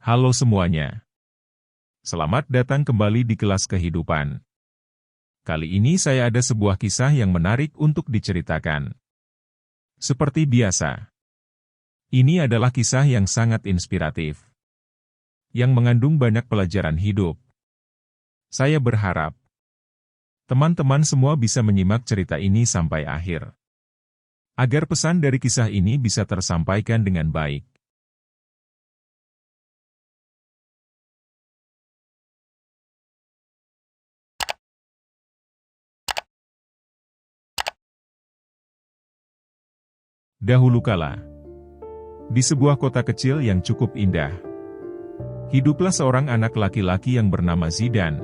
Halo semuanya. Selamat datang kembali di kelas kehidupan. Kali ini saya ada sebuah kisah yang menarik untuk diceritakan. Seperti biasa, ini adalah kisah yang sangat inspiratif, yang mengandung banyak pelajaran hidup. Saya berharap teman-teman semua bisa menyimak cerita ini sampai akhir, agar pesan dari kisah ini bisa tersampaikan dengan baik. Dahulu kala, di sebuah kota kecil yang cukup indah, hiduplah seorang anak laki-laki yang bernama Zidan.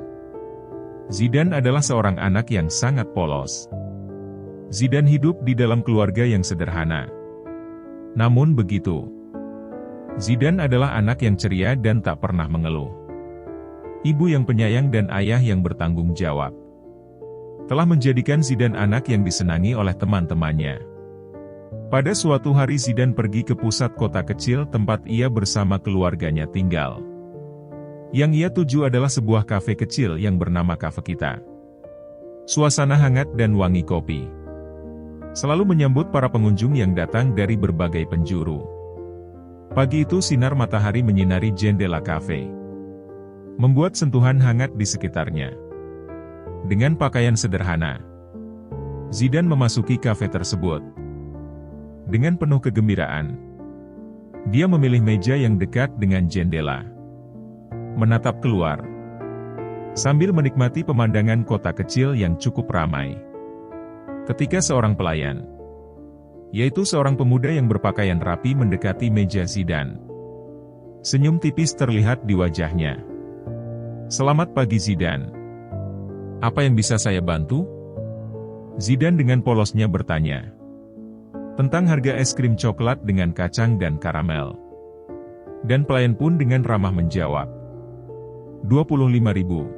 Zidan adalah seorang anak yang sangat polos. Zidan hidup di dalam keluarga yang sederhana. Namun begitu, Zidan adalah anak yang ceria dan tak pernah mengeluh. Ibu yang penyayang dan ayah yang bertanggung jawab telah menjadikan Zidan anak yang disenangi oleh teman-temannya. Pada suatu hari Zidan pergi ke pusat kota kecil tempat ia bersama keluarganya tinggal. Yang ia tuju adalah sebuah kafe kecil yang bernama Kafe Kita. Suasana hangat dan wangi kopi selalu menyambut para pengunjung yang datang dari berbagai penjuru. Pagi itu sinar matahari menyinari jendela kafe, membuat sentuhan hangat di sekitarnya. Dengan pakaian sederhana, Zidan memasuki kafe tersebut. Dengan penuh kegembiraan, dia memilih meja yang dekat dengan jendela, menatap keluar, sambil menikmati pemandangan kota kecil yang cukup ramai. Ketika seorang pelayan, yaitu seorang pemuda yang berpakaian rapi mendekati meja Zidan, senyum tipis terlihat di wajahnya. "Selamat pagi Zidan. Apa yang bisa saya bantu?" Zidan dengan polosnya bertanya tentang harga es krim coklat dengan kacang dan karamel. Dan pelayan pun dengan ramah menjawab, 25.000.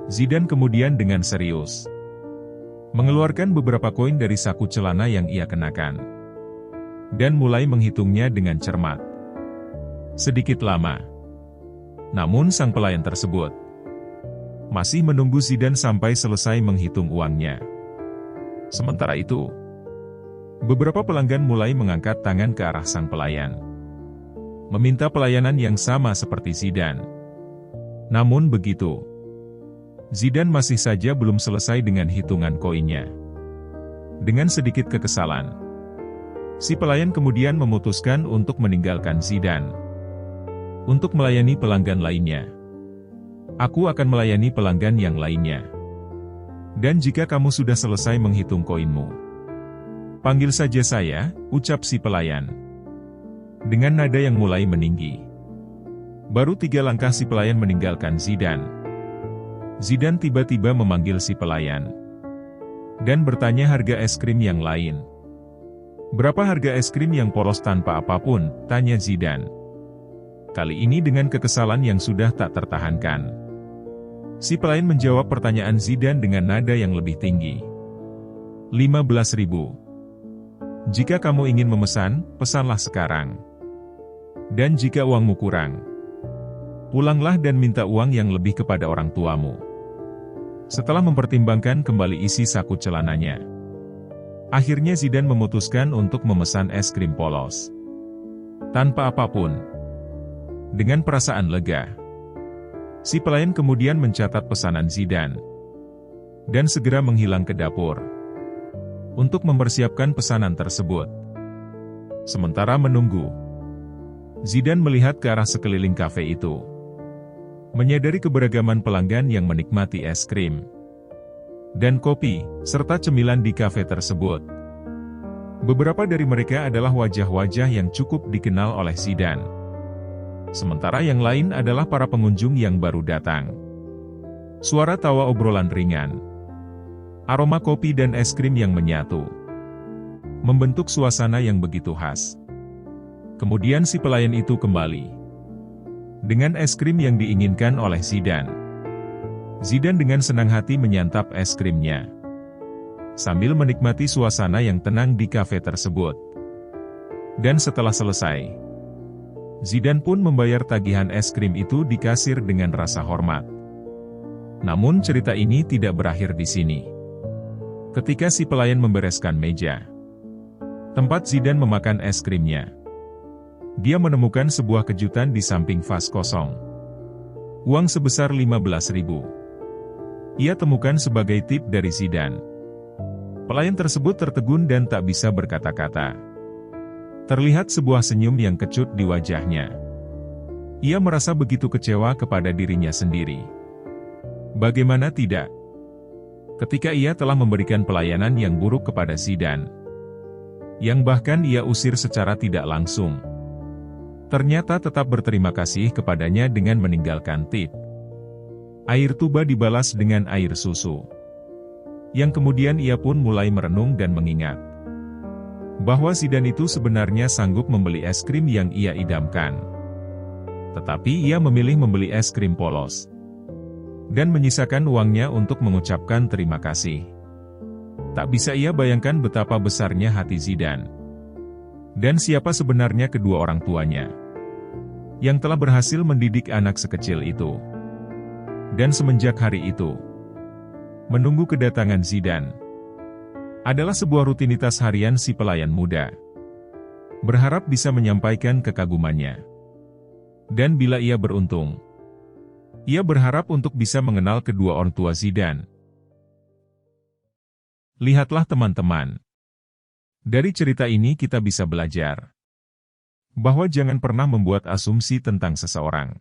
Zidan kemudian dengan serius mengeluarkan beberapa koin dari saku celana yang ia kenakan, dan mulai menghitungnya dengan cermat. Sedikit lama, namun sang pelayan tersebut masih menunggu Zidan sampai selesai menghitung uangnya. Sementara itu, beberapa pelanggan mulai mengangkat tangan ke arah sang pelayan, meminta pelayanan yang sama seperti Zidan. Namun begitu, Zidan masih saja belum selesai dengan hitungan koinnya. Dengan sedikit kekesalan, si pelayan kemudian memutuskan untuk meninggalkan Zidan untuk melayani pelanggan lainnya. "Aku akan melayani pelanggan yang lainnya. Dan jika kamu sudah selesai menghitung koinmu, panggil saja saya," ucap si pelayan dengan nada yang mulai meninggi. Baru 3 langkah si pelayan meninggalkan Zidan. Zidan tiba-tiba memanggil si pelayan dan bertanya harga es krim yang lain. "Berapa harga es krim yang polos tanpa apapun?" tanya Zidan. Kali ini dengan kekesalan yang sudah tak tertahankan. Si pelayan menjawab pertanyaan Zidan dengan nada yang lebih tinggi. 15.000. "Jika kamu ingin memesan, pesanlah sekarang. Dan jika uangmu kurang, pulanglah dan minta uang yang lebih kepada orang tuamu." Setelah mempertimbangkan kembali isi saku celananya, akhirnya Zidan memutuskan untuk memesan es krim polos tanpa apapun. Dengan perasaan lega, si pelayan kemudian mencatat pesanan Zidan dan segera menghilang ke dapur untuk mempersiapkan pesanan tersebut. Sementara menunggu, Zidan melihat ke arah sekeliling kafe itu, menyadari keberagaman pelanggan yang menikmati es krim dan kopi, serta cemilan di kafe tersebut. Beberapa dari mereka adalah wajah-wajah yang cukup dikenal oleh Zidan, sementara yang lain adalah para pengunjung yang baru datang. Suara tawa obrolan ringan, aroma kopi dan es krim yang menyatu, membentuk suasana yang begitu khas. Kemudian si pelayan itu kembali dengan es krim yang diinginkan oleh Zidan. Zidan dengan senang hati menyantap es krimnya, sambil menikmati suasana yang tenang di kafe tersebut. Dan setelah selesai, Zidane pun membayar tagihan es krim itu di kasir dengan rasa hormat. Namun cerita ini tidak berakhir di sini. Ketika si pelayan membereskan meja tempat Zidane memakan es krimnya, dia menemukan sebuah kejutan di samping vas kosong. Uang sebesar 15.000. Ia temukan sebagai tip dari Zidane. Pelayan tersebut tertegun dan tak bisa berkata-kata. Terlihat sebuah senyum yang kecut di wajahnya. Ia merasa begitu kecewa kepada dirinya sendiri. Bagaimana tidak? Ketika ia telah memberikan pelayanan yang buruk kepada Zidane, yang bahkan ia usir secara tidak langsung, ternyata tetap berterima kasih kepadanya dengan meninggalkan tip. Air tuba dibalas dengan air susu. Yang kemudian ia pun mulai merenung dan mengingat bahwa Zidane itu sebenarnya sanggup membeli es krim yang ia idamkan. Tetapi ia memilih membeli es krim polos dan menyisakan uangnya untuk mengucapkan terima kasih. Tak bisa ia bayangkan betapa besarnya hati Zidane. Dan siapa sebenarnya kedua orang tuanya yang telah berhasil mendidik anak sekecil itu. Dan semenjak hari itu, menunggu kedatangan Zidane adalah sebuah rutinitas harian si pelayan muda. Berharap bisa menyampaikan kekagumannya. Dan bila ia beruntung, ia berharap untuk bisa mengenal kedua orang tua Zidane. Lihatlah teman-teman. Dari cerita ini kita bisa belajar bahwa jangan pernah membuat asumsi tentang seseorang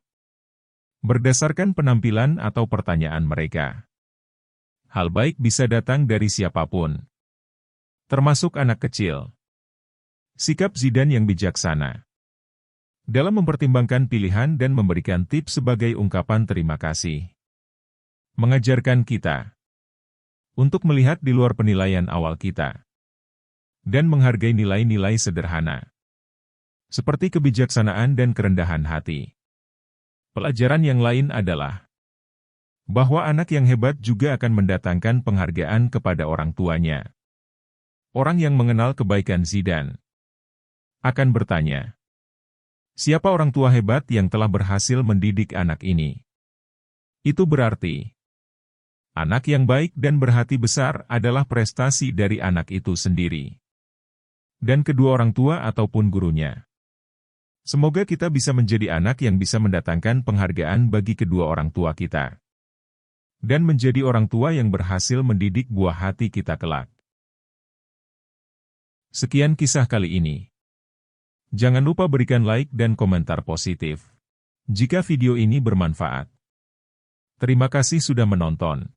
berdasarkan penampilan atau pertanyaan mereka. Hal baik bisa datang dari siapapun, termasuk anak kecil. Sikap Zidane yang bijaksana dalam mempertimbangkan pilihan dan memberikan tips sebagai ungkapan terima kasih, mengajarkan kita untuk melihat di luar penilaian awal kita dan menghargai nilai-nilai sederhana seperti kebijaksanaan dan kerendahan hati. Pelajaran yang lain adalah bahwa anak yang hebat juga akan mendatangkan penghargaan kepada orang tuanya. Orang yang mengenal kebaikan Zidane akan bertanya, siapa orang tua hebat yang telah berhasil mendidik anak ini? Itu berarti anak yang baik dan berhati besar adalah prestasi dari anak itu sendiri dan kedua orang tua ataupun gurunya. Semoga kita bisa menjadi anak yang bisa mendatangkan penghargaan bagi kedua orang tua kita dan menjadi orang tua yang berhasil mendidik buah hati kita kelak. Sekian kisah kali ini. Jangan lupa berikan like dan komentar positif jika video ini bermanfaat. Terima kasih sudah menonton.